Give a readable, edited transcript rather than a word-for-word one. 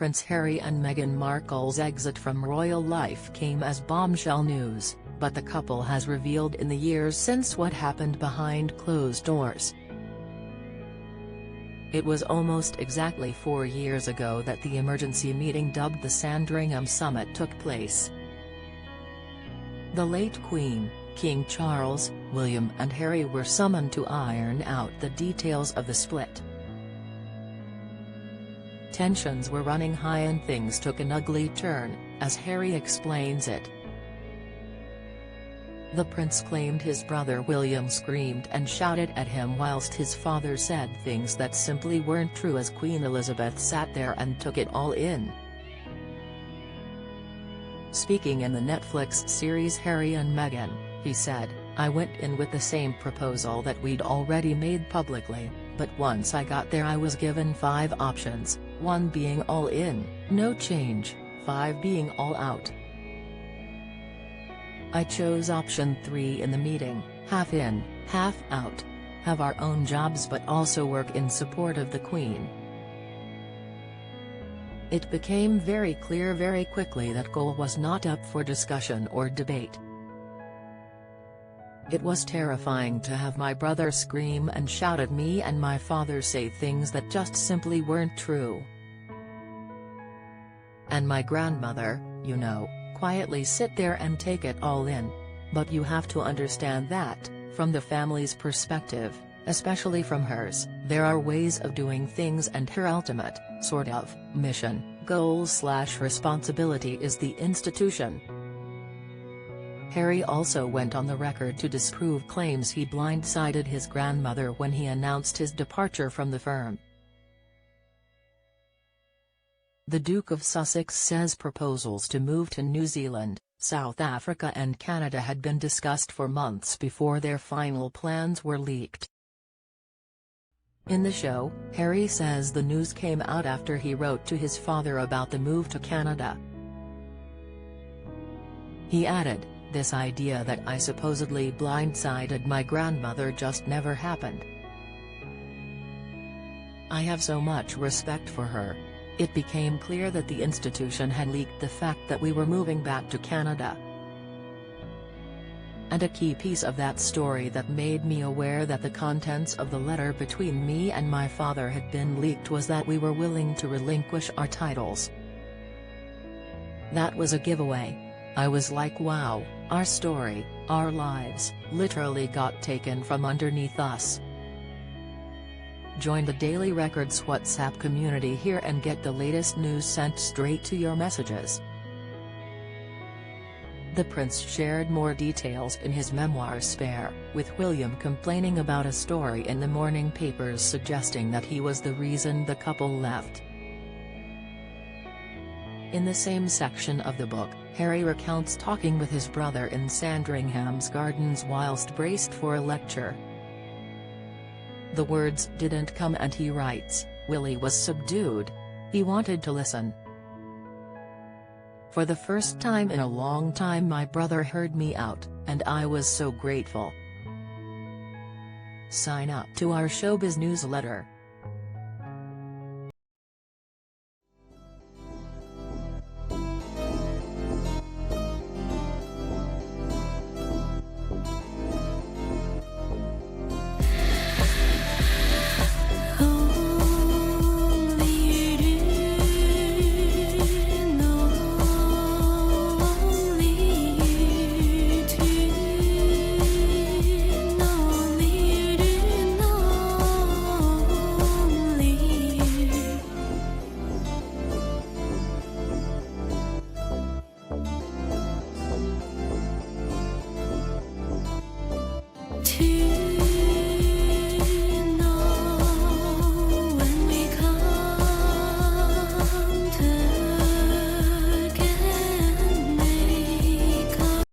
Prince Harry and Meghan Markle's exit from royal life came as bombshell news, but the couple has revealed in the years since what happened behind closed doors. It was almost exactly 4 years ago that the emergency meeting dubbed the Sandringham Summit took place. The late Queen, King Charles, William and Harry were summoned to iron out the details of the split. Tensions were running high and things took an ugly turn, as Harry explains it. The prince claimed his brother William screamed and shouted at him whilst his father said things that simply weren't true as Queen Elizabeth sat there and took it all in. Speaking in the Netflix series Harry and Meghan, he said, "I went in with the same proposal that we'd already made publicly, but once I got there I was given 5 options, 1 being all in, no change, 5 being all out. I chose option 3 in the meeting, half in, half out. Have our own jobs but also work in support of the Queen." It became very clear very quickly that goal was not up for discussion or debate. "It was terrifying to have my brother scream and shout at me and my father say things that just simply weren't true. And my grandmother, you know, quietly sit there and take it all in. But you have to understand that, from the family's perspective, especially from hers, there are ways of doing things and her ultimate, sort of, mission, goal/responsibility is the institution." Harry also went on the record to disprove claims he blindsided his grandmother when he announced his departure from the firm. The Duke of Sussex says proposals to move to New Zealand, South Africa and Canada had been discussed for months before their final plans were leaked. In the show, Harry says the news came out after he wrote to his father about the move to Canada. He added, "This idea that I supposedly blindsided my grandmother just never happened. I have so much respect for her. It became clear that the institution had leaked the fact that we were moving back to Canada. And a key piece of that story that made me aware that the contents of the letter between me and my father had been leaked was that we were willing to relinquish our titles. That was a giveaway. I was like, wow, our story, our lives, literally got taken from underneath us." Join the Daily Record's WhatsApp community here and get the latest news sent straight to your messages. The prince shared more details in his memoir Spare, with William complaining about a story in the morning papers suggesting that he was the reason the couple left. In the same section of the book, Harry recounts talking with his brother in Sandringham's Gardens whilst braced for a lecture. The words didn't come and he writes, "Willie was subdued. He wanted to listen. For the first time in a long time my brother heard me out, and I was so grateful." Sign up to our Showbiz newsletter.